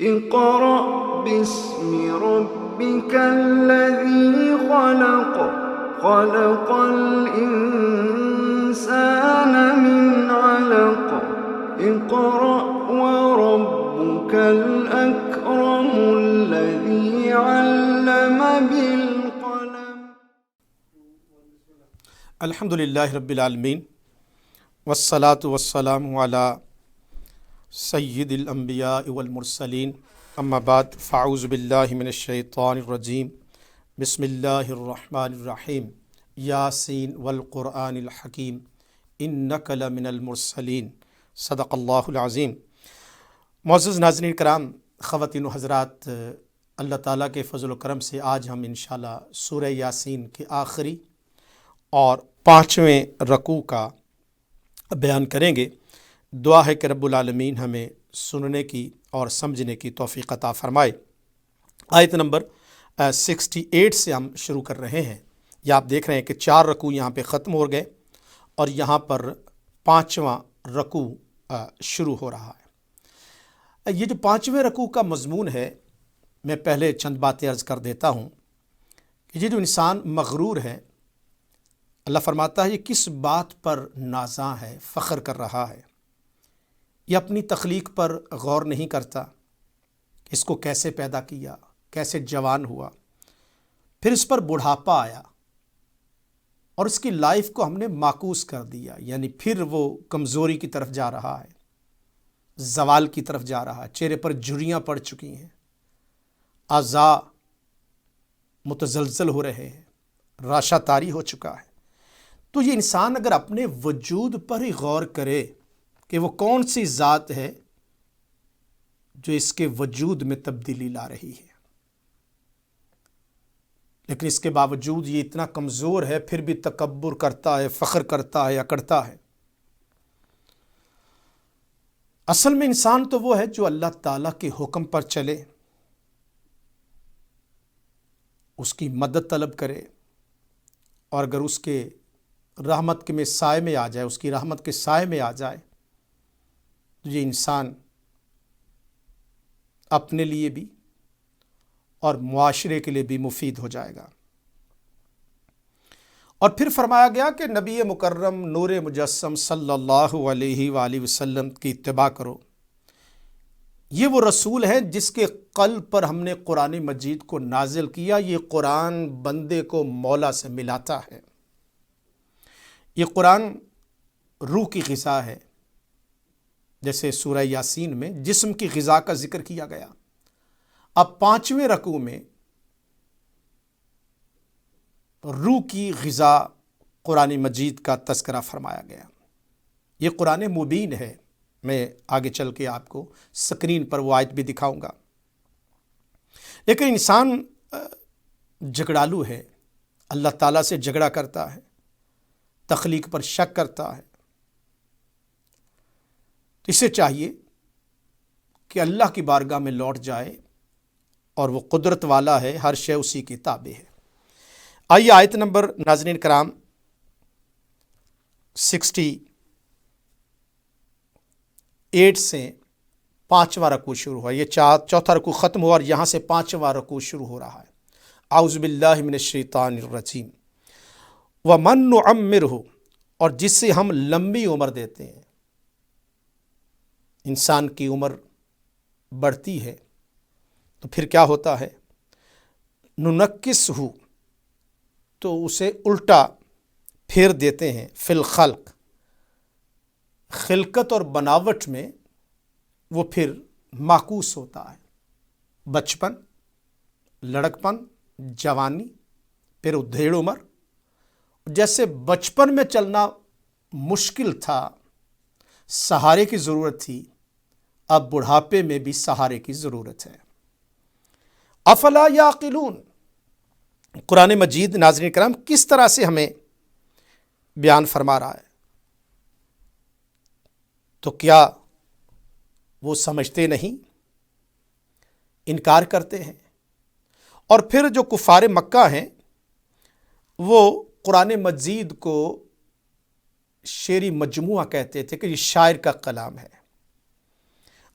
اقرأ باسم ربك الذي خلق خلق الإنسان من علق اقرأ وربك الأكرم الذي علم بالقلم. الحمد للہ رب العالمین والصلاة والسلام علی سید الانبیاء والمرسلین اما بعد فاعوذ باللہ من الشیطان الرجیم بسم اللہ الرحمن الرحیم یاسین والقرآن الحکیم انک لمن المرسلین صدق اللہ العظیم. معزز ناظرین کرام، خواتین و حضرات، اللہ تعالیٰ کے فضل و کرم سے آج ہم انشاءاللہ سورہ یاسین کے آخری اور 5ویں رکوع کا بیان کریں گے. دعا ہے کہ رب العالمین ہمیں سننے کی اور سمجھنے کی توفیق عطا فرمائے. آیت نمبر 68 سے ہم شروع کر رہے ہیں. یہ آپ دیکھ رہے ہیں کہ 4 رکوع یہاں پہ ختم ہو گئے اور یہاں پر 5واں رکوع شروع ہو رہا ہے. یہ جو 5ویں رکوع کا مضمون ہے، میں پہلے چند باتیں عرض کر دیتا ہوں کہ یہ جو انسان مغرور ہے، اللہ فرماتا ہے یہ کس بات پر نازاں ہے، فخر کر رہا ہے. یہ اپنی تخلیق پر غور نہیں کرتا کہ اس کو کیسے پیدا کیا، کیسے جوان ہوا، پھر اس پر بڑھاپا آیا اور اس کی لائف کو ہم نے معکوس کر دیا، یعنی پھر وہ کمزوری کی طرف جا رہا ہے، زوال کی طرف جا رہا ہے، چہرے پر جھریاں پڑ چکی ہیں، اعضاء متزلزل ہو رہے ہیں، راشہ طاری ہو چکا ہے. تو یہ انسان اگر اپنے وجود پر ہی غور کرے کہ وہ کون سی ذات ہے جو اس کے وجود میں تبدیلی لا رہی ہے، لیکن اس کے باوجود یہ اتنا کمزور ہے، پھر بھی تکبر کرتا ہے، فخر کرتا ہے، اکڑتا ہے. اصل میں انسان تو وہ ہے جو اللہ تعالیٰ کے حکم پر چلے، اس کی مدد طلب کرے، اور اگر اس کے رحمت کے میں سائے میں آ جائے، اس کی رحمت کے سائے میں آ جائے، تو یہ انسان اپنے لیے بھی اور معاشرے کے لیے بھی مفید ہو جائے گا. اور پھر فرمایا گیا کہ نبی مکرم نور مجسم صلی اللہ علیہ وآلہ وسلم کی اتباع کرو. یہ وہ رسول ہے جس کے قلب پر ہم نے قرآن مجید کو نازل کیا. یہ قرآن بندے کو مولا سے ملاتا ہے. یہ قرآن روح کی غذا ہے، جیسے سورہ یاسین میں جسم کی غذا کا ذکر کیا گیا. اب 5ویں رکوع میں روح کی غذا قرآن مجید کا تذکرہ فرمایا گیا. یہ قرآن مبین ہے. میں آگے چل کے آپ کو سکرین پر وہ آیت بھی دکھاؤں گا. لیکن انسان جھگڑالو ہے، اللہ تعالیٰ سے جھگڑا کرتا ہے، تخلیق پر شک کرتا ہے. تو اسے چاہیے کہ اللہ کی بارگاہ میں لوٹ جائے، اور وہ قدرت والا ہے، ہر شے اسی کے تابع ہے. آئیے آیت نمبر ناظرین کرام 68 سے 5واں رکوع شروع ہوا. یہ چوتھا رکوع ختم ہوا اور یہاں سے 5واں رکوع شروع ہو رہا ہے. اعوذ باللہ من الشیطان الرجیم. وَمَن نُعَمِّرْهُ، اور جس سے ہم لمبی عمر دیتے ہیں. انسان کی عمر بڑھتی ہے تو پھر کیا ہوتا ہے؟ نُنَكِّسْهُ، تو اسے الٹا پھیر دیتے ہیں. فی الخلق، خلقت اور بناوٹ میں وہ پھر معکوس ہوتا ہے. بچپن، لڑکپن، جوانی، پھر ادھیڑ عمر. جیسے بچپن میں چلنا مشکل تھا، سہارے کی ضرورت تھی، اب بڑھاپے میں بھی سہارے کی ضرورت ہے. افلا یعقلون. قرآن مجید ناظرین کرام کس طرح سے ہمیں بیان فرما رہا ہے. تو کیا وہ سمجھتے نہیں، انکار کرتے ہیں؟ اور پھر جو کفار مکہ ہیں وہ قرآن مجید کو شعری مجموعہ کہتے تھے کہ یہ شاعر کا کلام ہے.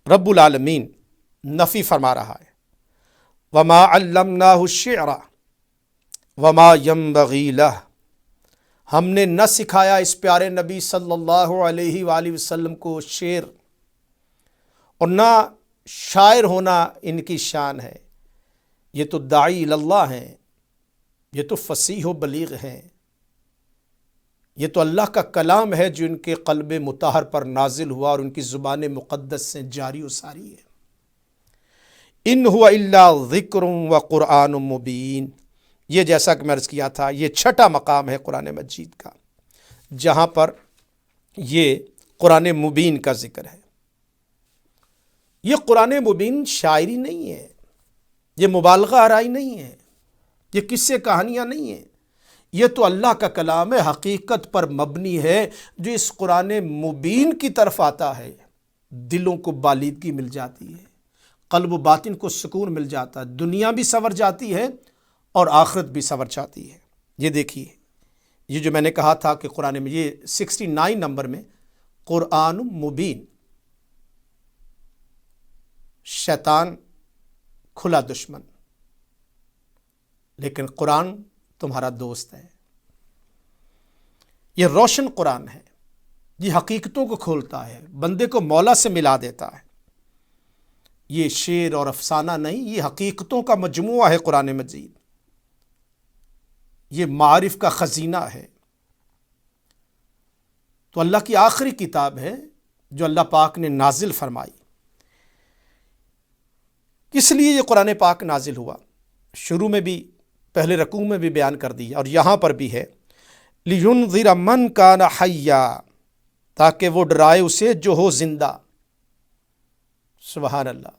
رب العالمین نفی فرما رہا ہے۔ وما علمناہ الشعر وما ينبغی لہ، ہم نے نہ سکھایا اس پیارے نبی صلی اللہ علیہ وآلہ وسلم کو شعر، اور نہ شاعر ہونا ان کی شان ہے۔ یہ تو داعی اللہ ہیں، یہ تو فصیح و بلیغ ہیں، یہ تو اللہ کا کلام ہے جو ان کے قلب مطہر پر نازل ہوا اور ان کی زبان مقدس سے جاری و ساری ہے۔ ان هو الا ذکر و قرآن مبین، یہ جیسا کہ میں عرض کیا تھا یہ چھٹا مقام ہے قرآن مجید کا جہاں پر یہ قرآن مبین کا ذکر ہے۔ یہ قرآن مبین شاعری نہیں ہے، یہ مبالغہ آرائی نہیں ہے، یہ قصے کہانیاں نہیں ہیں، یہ تو اللہ کا کلام ہے، حقیقت پر مبنی ہے، جو اس قرآن مبین کی طرف آتا ہے دلوں کو بالیدگی مل جاتی ہے، قلب و باطن کو سکون مل جاتا ہے، دنیا بھی سنور جاتی ہے اور آخرت بھی سنور جاتی ہے۔ یہ دیکھیے، یہ جو میں نے کہا تھا کہ قرآن میں یہ 69 نمبر میں قرآن مبین، شیطان کھلا دشمن، لیکن قرآن تمہارا دوست ہے۔ یہ روشن قرآن ہے، یہ حقیقتوں کو کھولتا ہے، بندے کو مولا سے ملا دیتا ہے۔ یہ شعر اور افسانہ نہیں، یہ حقیقتوں کا مجموعہ ہے قرآن مجید، یہ معارف کا خزینہ ہے۔ تو اللہ کی آخری کتاب ہے جو اللہ پاک نے نازل فرمائی۔ اس لیے یہ قرآن پاک نازل ہوا، شروع میں بھی پہلے رکوع میں بھی بیان کر دیا، اور یہاں پر بھی ہے لِيُنذِرَ مَنْ كَانَ حَيًّا، تاکہ وہ ڈرائے اسے جو ہو زندہ۔ سبحان اللہ،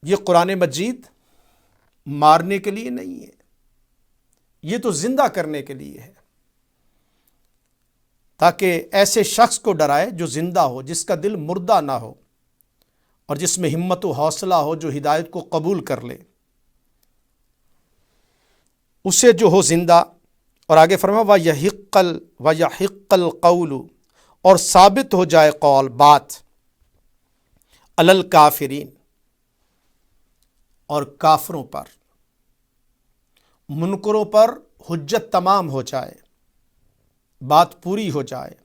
یہ قرآن مجید مارنے کے لیے نہیں ہے، یہ تو زندہ کرنے کے لیے ہے، تاکہ ایسے شخص کو ڈرائے جو زندہ ہو، جس کا دل مردہ نہ ہو اور جس میں ہمت و حوصلہ ہو، جو ہدایت کو قبول کر لے، اسے جو ہو زندہ۔ اور آگے فرمایا وَيَحِقَّ الْقَوْلُ، اور ثابت ہو جائے قول، بات، عَلَى الْكَافِرِينَ، اور کافروں پر، منکروں پر حجت تمام ہو جائے، بات پوری ہو جائے،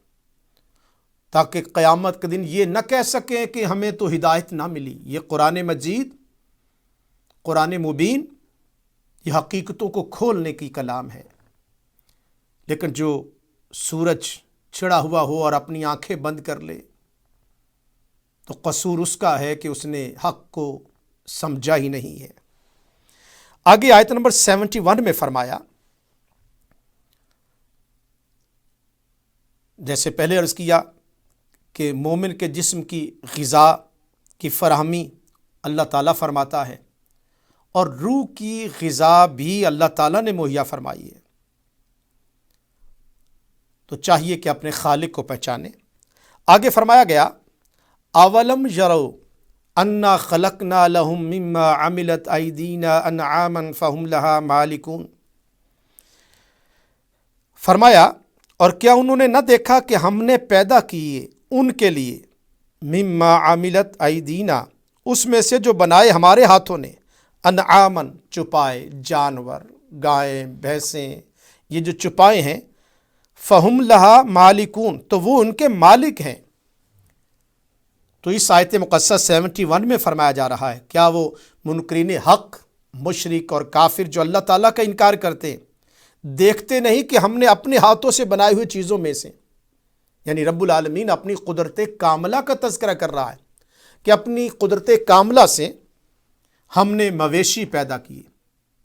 تاکہ قیامت کے دن یہ نہ کہہ سکیں کہ ہمیں تو ہدایت نہ ملی۔ یہ قرآن مجید، قرآن مبین، یہ حقیقتوں کو کھولنے کی کلام ہے، لیکن جو سورج چھڑا ہوا ہو اور اپنی آنکھیں بند کر لے تو قصور اس کا ہے کہ اس نے حق کو سمجھا ہی نہیں ہے۔ آگے آیت نمبر 71 میں فرمایا، جیسے پہلے عرض کیا کہ مومن کے جسم کی غذا کی فراہمی اللہ تعالیٰ فرماتا ہے، اور روح کی غذا بھی اللہ تعالیٰ نے مہیا فرمائی ہے، تو چاہیے کہ اپنے خالق کو پہچانے۔ آگے فرمایا گیا اولم یروا انا خلقنا لهم مما عملت ایدینا انعاما فهم لها مالکون، فرمایا اور کیا انہوں نے نہ دیکھا کہ ہم نے پیدا کیے ان کے لیے مما عملت ایدینا، اس میں سے جو بنائے ہمارے ہاتھوں نے، انعامن چپائے، جانور، گائیں، بھینسیں، یہ جو چپائے ہیں، فہم لہا مالکون، تو وہ ان کے مالک ہیں۔ تو اس آیت مقدسہ 71 میں فرمایا جا رہا ہے، کیا وہ منکرین حق، مشرک اور کافر جو اللہ تعالیٰ کا انکار کرتے ہیں، دیکھتے نہیں کہ ہم نے اپنے ہاتھوں سے بنائی ہوئی چیزوں میں سے، یعنی رب العالمین اپنی قدرت کاملہ کا تذکرہ کر رہا ہے کہ اپنی قدرت کاملہ سے ہم نے مویشی پیدا کیے۔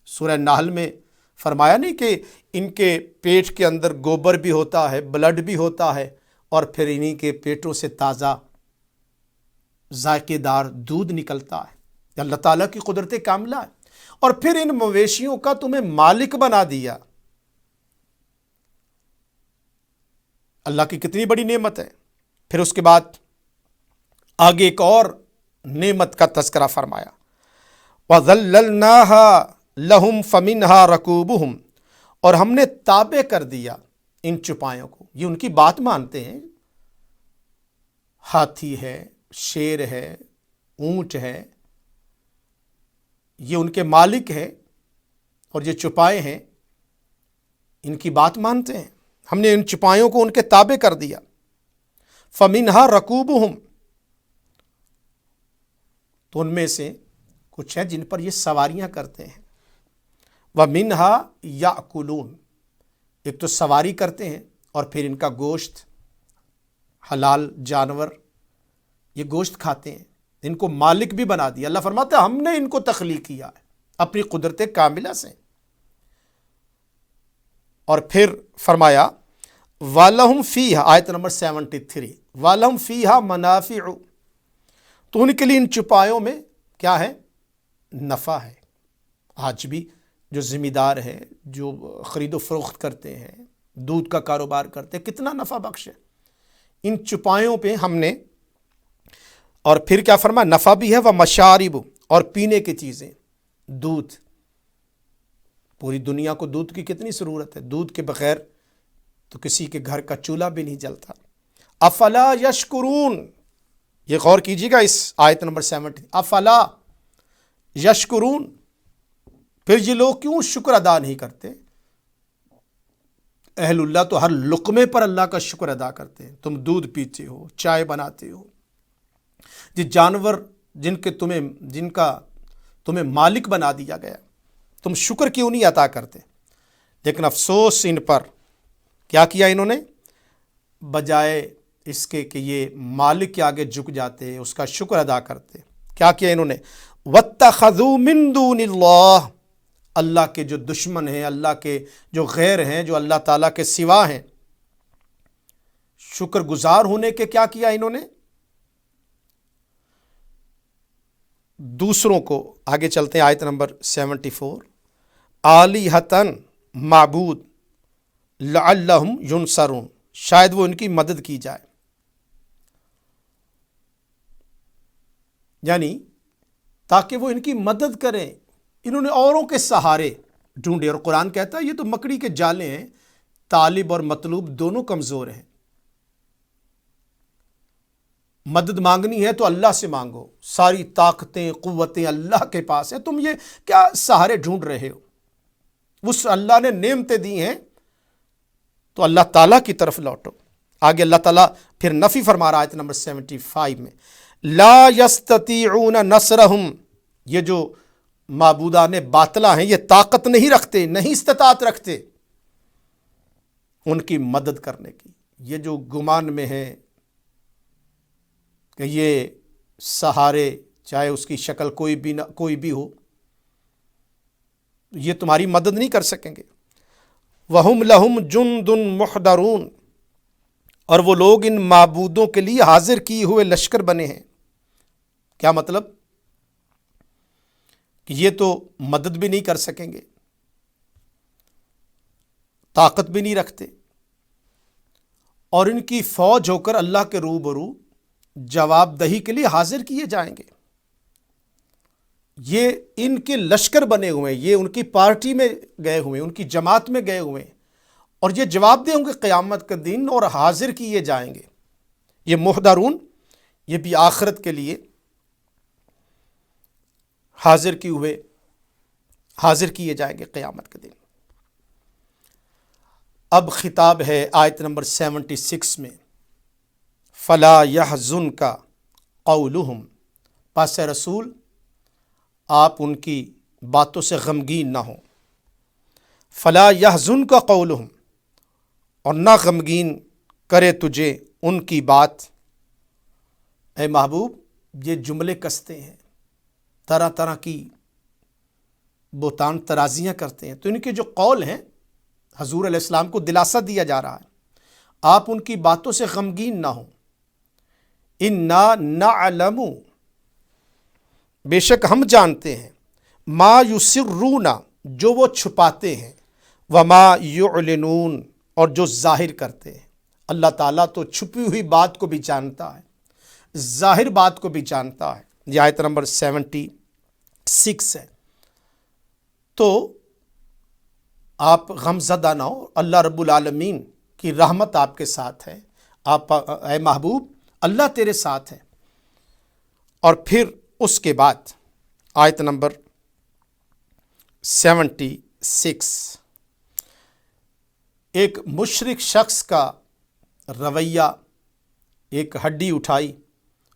سورہ نحل میں فرمایا نہیں کہ ان کے پیٹ کے اندر گوبر بھی ہوتا ہے، بلڈ بھی ہوتا ہے، اور پھر انہی کے پیٹوں سے تازہ ذائقے دار دودھ نکلتا ہے۔ اللہ تعالیٰ کی قدرت کاملہ ہے، اور پھر ان مویشیوں کا تمہیں مالک بنا دیا۔ اللہ کی کتنی بڑی نعمت ہے۔ پھر اس کے بعد آگے ایک اور نعمت کا تذکرہ فرمایا، وَذَلَّلْنَاهَا لَهُمْ فَمِنْهَا رَكُوبُهُمْ، اور ہم نے تابع کر دیا ان چپایوں کو، یہ ان کی بات مانتے ہیں، ہاتھی ہے، شیر ہے، اونٹ ہے، یہ ان کے مالک ہیں اور یہ چوپائے ہیں، ان کی بات مانتے ہیں۔ ہم نے ان چوپایوں کو ان کے تابع کر دیا۔ فَمِنْهَا رَكُوبُهُمْ، تو ان میں سے کچھ ہیں جن پر یہ سواریاں کرتے ہیں۔ وَمِنْهَا يَأْكُلُونَ، ایک تو سواری کرتے ہیں اور پھر ان کا گوشت، حلال جانور، یہ گوشت کھاتے ہیں، ان کو مالک بھی بنا دیا۔ اللہ فرماتا ہے ہم نے ان کو تخلیق کیا ہے اپنی قدرت کاملہ سے۔ اور پھر فرمایا وَلَهُمْ فِيهَا، آیت نمبر 73، وَلَهُمْ فِيهَا مَنَافِعُ، تو ان کے لیے ان چوپایوں میں کیا ہے؟ نفع ہے۔ آج بھی جو ذمہ دار ہیں، جو خرید و فروخت کرتے ہیں، دودھ کا کاروبار کرتے ہیں، کتنا نفع بخش ہے ان چوپایوں پہ ہم نے۔ اور پھر کیا فرمایا؟ نفع بھی ہے وَمَشَارِبُ، اور پینے کی چیزیں، دودھ۔ پوری دنیا کو دودھ کی کتنی ضرورت ہے، دودھ کے بغیر تو کسی کے گھر کا چولہا بھی نہیں جلتا۔ افلا یشکرون، یہ غور کیجیے گا اس آیت نمبر 70، افلا یشکرون، پھر یہ لوگ کیوں شکر ادا نہیں کرتے؟ اہل اللہ تو ہر لقمے پر اللہ کا شکر ادا کرتے ہیں۔ تم دودھ پیتے ہو، چائے بناتے ہو، یہ جانور جن کا تمہیں مالک بنا دیا گیا، تم شکر کیوں نہیں عطا کرتے؟ لیکن افسوس ان پر، کیا کیا انہوں نے؟ بجائے اس کے کہ یہ مالک کے آگے جھک جاتے، اس کا شکر ادا کرتے، کیا کیا انہوں نے؟ وَاتَّخَذُوا مِن دُونِ اللَّهِ، اللہ کے جو دشمن ہیں، اللہ کے جو غیر ہیں، جو اللہ تعالیٰ کے سوا ہیں، شکر گزار ہونے کے کیا کیا انہوں نے؟ دوسروں کو، آگے چلتے ہیں آیت نمبر 74، آلِہَةً، معبود، لعلہم ینصرون، شاید وہ ان کی مدد کی جائے۔ یعنی تاکہ وہ ان کی مدد کریں۔ انہوں نے اوروں کے سہارے ڈھونڈے، اور قرآن کہتا ہے یہ تو مکڑی کے جالے ہیں، طالب اور مطلوب دونوں کمزور ہیں۔ مدد مانگنی ہے تو اللہ سے مانگو، ساری طاقتیں قوتیں اللہ کے پاس ہیں، تم یہ کیا سہارے ڈھونڈ رہے ہو؟ اس اللہ نے نعمتیں دی ہیں تو اللہ تعالیٰ کی طرف لوٹو۔ آگے اللہ تعالیٰ پھر نفی فرما رہا ہے آیت نمبر 75 میں، لا یستطیعون نصرہم، یہ جو معبودان باطلہ ہیں یہ طاقت نہیں رکھتے، نہیں استطاعت رکھتے ان کی مدد کرنے کی۔ یہ جو گمان میں ہے کہ یہ سہارے، چاہے اس کی شکل کوئی بھی ہو، یہ تمہاری مدد نہیں کر سکیں گے۔ وَهُمْ لَهُمْ جُنْدٌ مُحْضَرُونَ، اور وہ لوگ ان معبودوں کے لیے حاضر کیے ہوئے لشکر بنے ہیں۔ کیا مطلب؟ کہ یہ تو مدد بھی نہیں کر سکیں گے، طاقت بھی نہیں رکھتے، اور ان کی فوج ہو کر اللہ کے روبرو جواب دہی کے لیے حاضر کیے جائیں گے۔ یہ ان کے لشکر بنے ہوئے ہیں، یہ ان کی پارٹی میں گئے ہوئے ہیں، ان کی جماعت میں گئے ہوئے ہیں، اور یہ جواب دیں گے قیامت کے دن اور حاضر کیے جائیں گے۔ یہ محضرون، یہ بھی آخرت کے لیے حاضر کیے جائیں گے قیامت کے دن۔ اب خطاب ہے آیت نمبر 76 میں، فَلَا يَحْزُنْكَ قَوْلُهُمْ، پس اے رسول آپ ان کی باتوں سے غمگین نہ ہوں۔ فَلَا يَحْزُنْكَ قَوْلُهُمْ، اور نہ غمگین کرے تجھے ان کی بات۔ اے محبوب یہ جملے کستے ہیں، طرح طرح کی بہتان ترازیاں کرتے ہیں، تو ان کے جو قول ہیں حضور علیہ السلام کو دلاسا دیا جا رہا ہے، آپ ان کی باتوں سے غمگین نہ ہوں۔ اِنَّا نَعْلَمُ، بے شک ہم جانتے ہیں، ما یسرون، جو وہ چھپاتے ہیں، وما یعلنون، اور جو ظاہر کرتے ہیں۔ اللہ تعالیٰ تو چھپی ہوئی بات کو بھی جانتا ہے، ظاہر بات کو بھی جانتا ہے۔ یہ آیت نمبر 76 ہے۔ تو آپ غم زدہ نہ ہو، اللہ رب العالمین کی رحمت آپ کے ساتھ ہے۔ آپ اے محبوب اللہ تیرے ساتھ ہے۔ اور پھر اس کے بعد آیت نمبر 76، ایک مشرک شخص کا رویہ، ایک ہڈی اٹھائی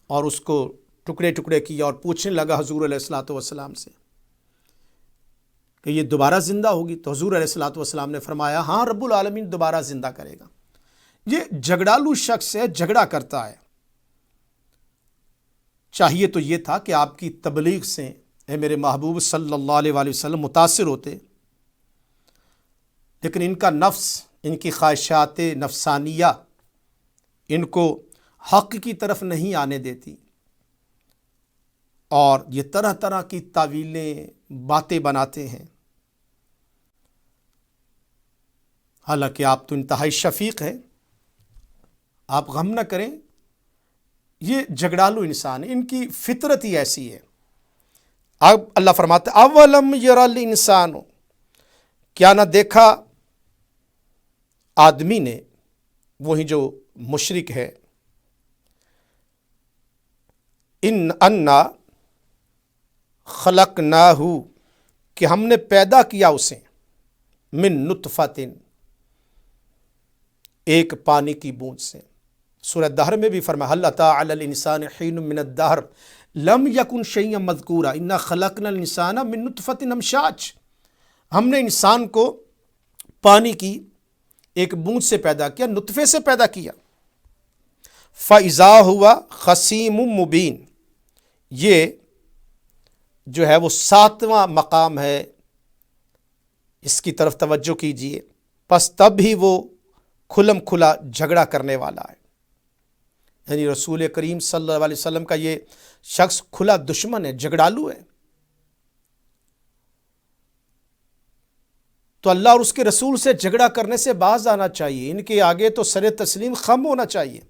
اور اس کو ٹکڑے ٹکڑے کیا اور پوچھنے لگا حضور علیہ الصلاۃ والسلام سے کہ یہ دوبارہ زندہ ہوگی؟ تو حضور علیہ الصلاۃ والسلام نے فرمایا ہاں، رب العالمین دوبارہ زندہ کرے گا۔ یہ جھگڑالو شخص ہے، جھگڑا کرتا ہے۔ چاہیے تو یہ تھا کہ آپ کی تبلیغ سے اے میرے محبوب صلی اللہ علیہ وآلہ وسلم متاثر ہوتے، لیکن ان کا نفس، ان کی خواہشات نفسانیہ ان کو حق کی طرف نہیں آنے دیتی، اور یہ طرح طرح کی تعویلیں، باتیں بناتے ہیں۔ حالانکہ آپ تو انتہائی شفیق ہیں، آپ غم نہ کریں۔ یہ جھگڑالو انسان ہے، ان کی فطرت ہی ایسی ہے۔ اب اللہ فرماتے اولم یری الانسان، کیا نہ دیکھا آدمی نے، وہی جو مشرک ہے، انا خلقناہ، کہ ہم نے پیدا کیا اسے، من نطفۃ، ایک پانی کی بوند سے۔ سورہ دہر میں بھی فرمایا هل اتى علی الانسان حین من الدہر لم یکن شیئا مذکورا انا خلقنا الانسان من نطفۃ امشاج، ہم نے انسان کو پانی کی ایک بوند سے پیدا کیا، نطفے سے پیدا کیا۔ فَإِذَا هُوَ خَصِيمٌ مُبِينٌ، یہ جو ہے وہ 7واں مقام ہے، اس کی طرف توجہ کیجئے۔ پس تب ہی وہ کھلم کھلا جھگڑا کرنے والا ہے، یعنی رسول کریم صلی اللہ علیہ وسلم کا یہ شخص کھلا دشمن ہے، جھگڑالو ہے۔ تو اللہ اور اس کے رسول سے جھگڑا کرنے سے باز آنا چاہیے، ان کے آگے تو سر تسلیم خم ہونا چاہیے۔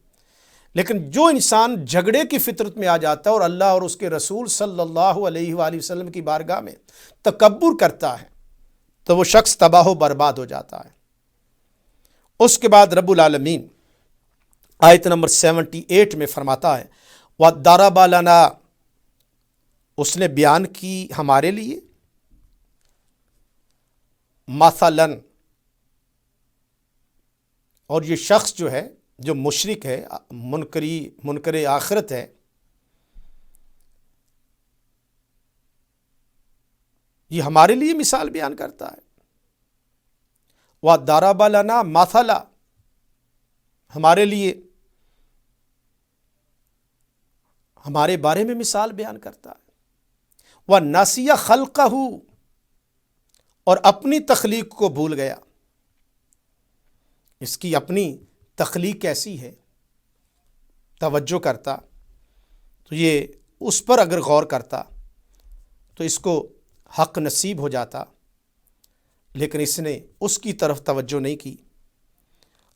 لیکن جو انسان جھگڑے کی فطرت میں آ جاتا ہے اور اللہ اور اس کے رسول صلی اللہ علیہ وآلہ وسلم کی بارگاہ میں تکبر کرتا ہے، تو وہ شخص تباہ و برباد ہو جاتا ہے۔ اس کے بعد رب العالمین آیت نمبر 78 میں فرماتا ہے وَضَرَبَ لَنَا، اس نے بیان کی ہمارے لیے، مثلاً، اور یہ شخص جو ہے، جو مشرک ہے، منکر آخرت ہے، یہ ہمارے لیے مثال بیان کرتا ہے۔ وَضَرَبَ لَنَا مَثَلًا، ہمارے لیے، ہمارے بارے میں مثال بیان کرتا ہے۔ وَنَسِيَ خَلْقَهُ، اور اپنی تخلیق کو بھول گیا، اس کی اپنی تخلیق کیسی ہے توجہ کرتا تو یہ اس پر اگر غور کرتا تو اس کو حق نصیب ہو جاتا، لیکن اس نے اس کی طرف توجہ نہیں کی،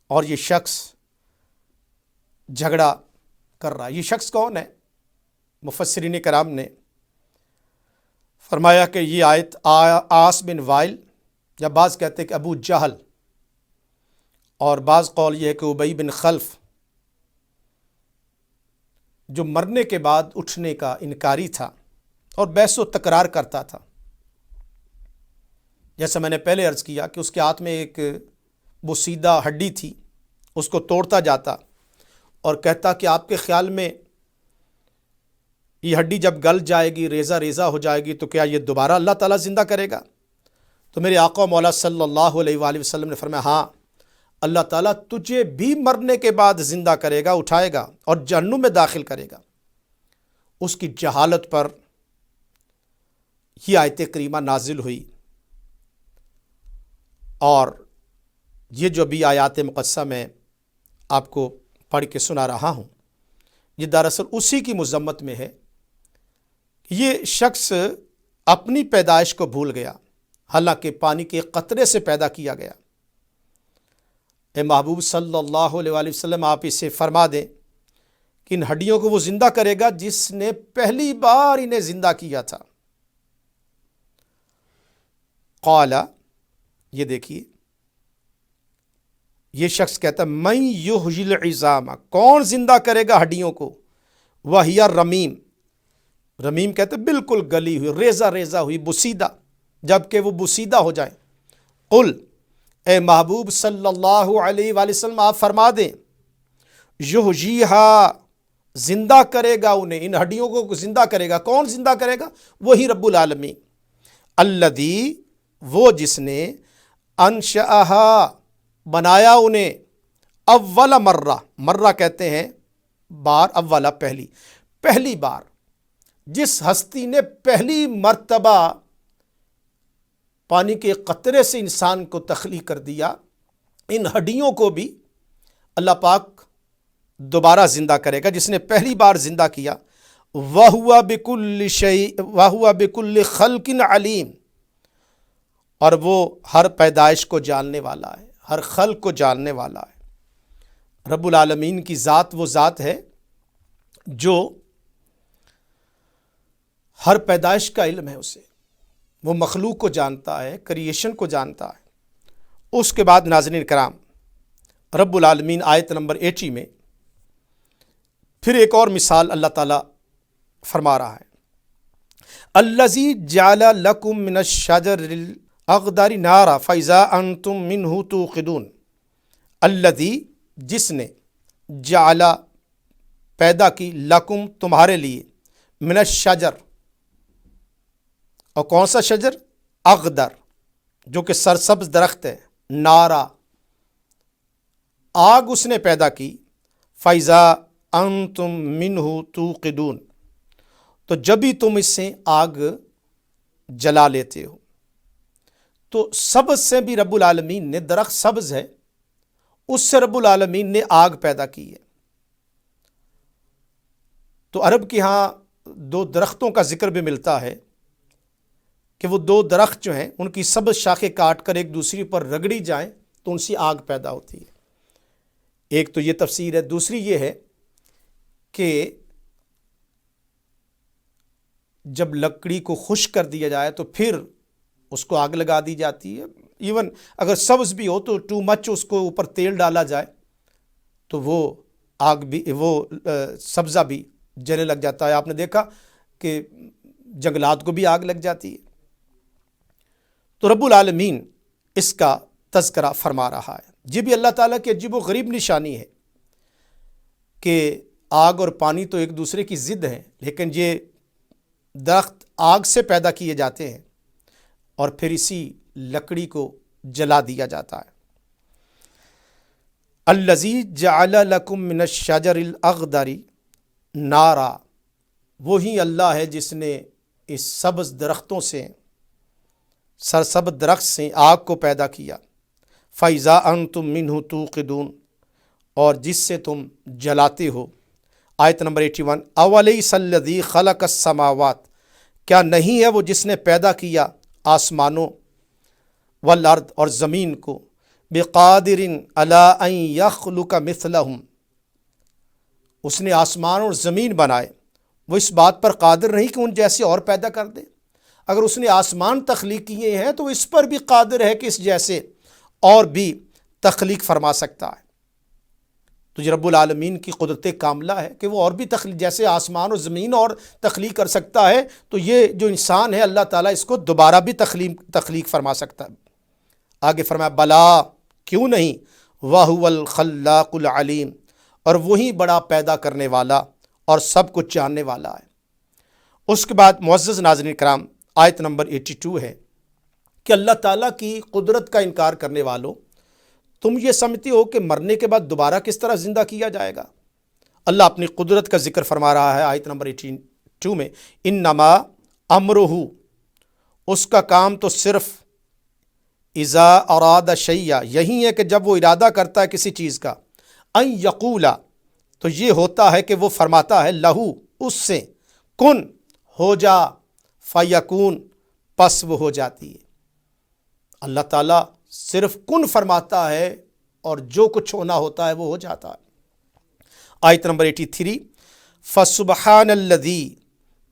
اور یہ شخص جھگڑا کر رہا ہے۔ یہ شخص کون ہے؟ مفسرین کرام نے فرمایا کہ یہ آیت عاص بن وائل، یا بعض کہتے ہیں کہ ابو جہل، اور بعض قول یہ ہے کہ ابی بن خلف، جو مرنے کے بعد اٹھنے کا انکاری تھا اور بحث و تکرار کرتا تھا۔ جیسا میں نے پہلے عرض کیا کہ اس کے ہاتھ میں ایک بوسیدہ ہڈی تھی، اس کو توڑتا جاتا اور کہتا کہ آپ کے خیال میں یہ ہڈی جب گل جائے گی، ریزہ ریزہ ہو جائے گی، تو کیا یہ دوبارہ اللہ تعالیٰ زندہ کرے گا؟ تو میرے آقا مولا صلی اللہ علیہ وآلہ وسلم نے فرمایا ہاں، اللہ تعالیٰ تجھے بھی مرنے کے بعد زندہ کرے گا، اٹھائے گا اور جہنم میں داخل کرے گا۔ اس کی جہالت پر یہ آیت کریمہ نازل ہوئی، اور یہ جو بھی آیات مقدسہ میں آپ کو پڑھ کے سنا رہا ہوں، یہ دراصل اسی کی مذمت میں ہے۔ یہ شخص اپنی پیدائش کو بھول گیا، حالانکہ پانی کے ایک قطرے سے پیدا کیا گیا۔ اے محبوب صلی اللہ علیہ وآلہ وسلم، آپ اسے فرما دیں کہ ان ہڈیوں کو وہ زندہ کرے گا جس نے پہلی بار انہیں زندہ کیا تھا۔ قال، یہ دیکھیے، یہ شخص کہتا ہے من یحیی العظام، کون زندہ کرے گا ہڈیوں کو، وہی رمیم، رمیم کہتے ہیں بالکل گلی ہوئی، ریزہ ریزہ ہوئی، بسیدہ، جبکہ وہ بسیدہ ہو جائیں۔ قل، اے محبوب صلی اللہ علیہ وآلہ وسلم آپ فرما دیں، یحییہا، زندہ کرے گا انہیں، ان ہڈیوں کو زندہ کرے گا، کون زندہ کرے گا؟ وہی رب العالمین، الذی، وہ جس نے، انشأہا، بنایا انہیں، اول مرہ، مرہ کہتے ہیں بار، اولا پہلی بار، جس ہستی نے پہلی مرتبہ پانی کے قطرے سے انسان کو تخلیق کر دیا، ان ہڈیوں کو بھی اللہ پاک دوبارہ زندہ کرے گا، جس نے پہلی بار زندہ کیا۔ وَهُوَ بِكُلِّ خَلْقٍ عَلِيمٍ، اور وہ ہر پیدائش کو جاننے والا ہے، ہر خلق کو جاننے والا ہے۔ رب العالمین کی ذات وہ ذات ہے جو ہر پیدائش کا علم ہے اسے، وہ مخلوق کو جانتا ہے، کریشن کو جانتا ہے۔ اس کے بعد ناظرین کرام، رب العالمین آیت نمبر 80 میں پھر ایک اور مثال اللہ تعالیٰ فرما رہا ہے، الذی جعل لکم من الشجر الاخضر نارا فاذا انتم منہ توقدون، الذی، جس نے، جعل، پیدا کی، لکم، تمہارے لیے، من الشجر، اور کون سا شجر؟ اخضر، جو کہ سرسبز درخت ہے، نارا، آگ اس نے پیدا کی، فاذا انتم منہ توقدون، تو جب بھی تم اس سے آگ جلا لیتے ہو۔ تو سبز سے بھی رب العالمین نے، درخت سبز ہے، اس سے رب العالمین نے آگ پیدا کی ہے۔ تو عرب کے ہاں دو درختوں کا ذکر بھی ملتا ہے کہ وہ دو درخت جو ہیں ان کی سبز شاخیں کاٹ کر ایک دوسری پر رگڑی جائیں تو ان سے آگ پیدا ہوتی ہے۔ ایک تو یہ تفسیر ہے، دوسری یہ ہے کہ جب لکڑی کو خشک کر دیا جائے تو پھر اس کو آگ لگا دی جاتی ہے، ایون اگر سبز بھی ہو تو ٹو مچ اس کو اوپر تیل ڈالا جائے تو وہ آگ بھی، وہ سبزہ بھی جلنے لگ جاتا ہے۔ آپ نے دیکھا کہ جنگلات کو بھی آگ لگ جاتی ہے۔ تو رب العالمین اس کا تذکرہ فرما رہا ہے۔ یہ بھی اللہ تعالیٰ کی عجیب و غریب نشانی ہے کہ آگ اور پانی تو ایک دوسرے کی ضد ہیں، لیکن یہ درخت آگ سے پیدا کیے جاتے ہیں اور پھر اسی لکڑی کو جلا دیا جاتا ہے۔ الذی جعل لکم من الشجر الاخضر نارا، وہی اللہ ہے جس نے اس سبز درختوں سے، سرسبز درخت سے آگ کو پیدا کیا، فاذا انتم منہ توقدون، اور جس سے تم جلاتے ہو۔ آیت نمبر 81، اولیس الذی خلق السماوات، کیا نہیں ہے وہ جس نے پیدا کیا آسمانوں، والارض، اور زمین کو، بقادر علی ان یخلق مثلہم، اس نے آسمان اور زمین بنائے، وہ اس بات پر قادر نہیں کہ ان جیسے اور پیدا کر دے؟ اگر اس نے آسمان تخلیق کیے ہیں تو اس پر بھی قادر ہے کہ اس جیسے اور بھی تخلیق فرما سکتا ہے۔ تو یہ رب العالمین کی قدرت کاملہ ہے کہ وہ اور بھی تخلیق، جیسے آسمان اور زمین اور تخلیق کر سکتا ہے تو یہ جو انسان ہے اللہ تعالیٰ اس کو دوبارہ بھی تخلیق فرما سکتا ہے۔ آگے فرمایا بلا، کیوں نہیں، وَهُوَ الْخَلَّاقُ الْعَلِيمُ، اور وہی بڑا پیدا کرنے والا اور سب کچھ جاننے والا ہے۔ اس کے بعد معزز ناظرین کرام، آیت نمبر 82 ہے کہ اللہ تعالیٰ کی قدرت کا انکار کرنے والوں، تم یہ سمجھتے ہو کہ مرنے کے بعد دوبارہ کس طرح زندہ کیا جائے گا؟ اللہ اپنی قدرت کا ذکر فرما رہا ہے آیت نمبر 82 میں، انما امرہ، اس کا کام تو صرف اذا اراد شیئا، یہی ہے کہ جب وہ ارادہ کرتا ہے کسی چیز کا، ان یقولا، تو یہ ہوتا ہے کہ وہ فرماتا ہے، لہو، اس سے، کن، ہو جا، فیکون، پس وہ ہو جاتی ہے۔ اللہ تعالیٰ صرف کن فرماتا ہے اور جو کچھ ہونا ہوتا ہے وہ ہو جاتا ہے۔ آیت نمبر 83، فَسُبْحَانَ الَّذِي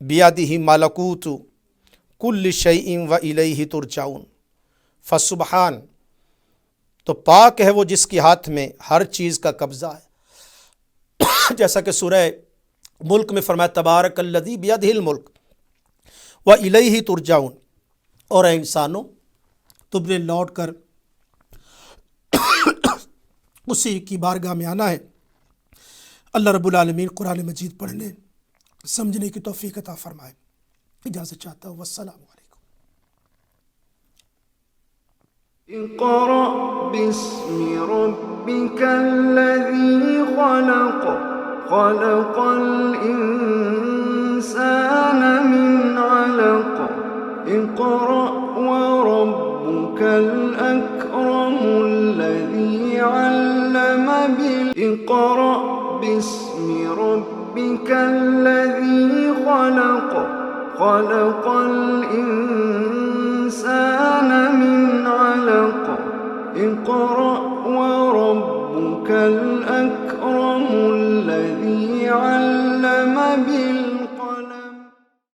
بِيَدِهِ مَلَكُوتُ كُلِّ شَيْءٍ وَإِلَيْهِ تُرْجَعُونَ۔ فَسُبْحَان، تو پاک ہے وہ جس کے ہاتھ میں ہر چیز کا قبضہ ہے، جیسا کہ سورہ ملک میں فرمایا تبارک الذی بیدہ الملک وإلیہ ترجعون، اور اے انسانوں تم نے لوٹ کر اسی کی بارگاہ میں آنا ہے۔ اللہ رب العالمین قرآن مجید پڑھنے سمجھنے کی توفیق عطا فرمائے۔ اجازت چاہتا ہوں، والسلام علیکم۔ اقرأ باسم ربك الذي خلق خلق الإنسان من علق اقرأ وربك الأكرم الذي علم اقرأ باسم ربك الذي خلق خلق الإنسان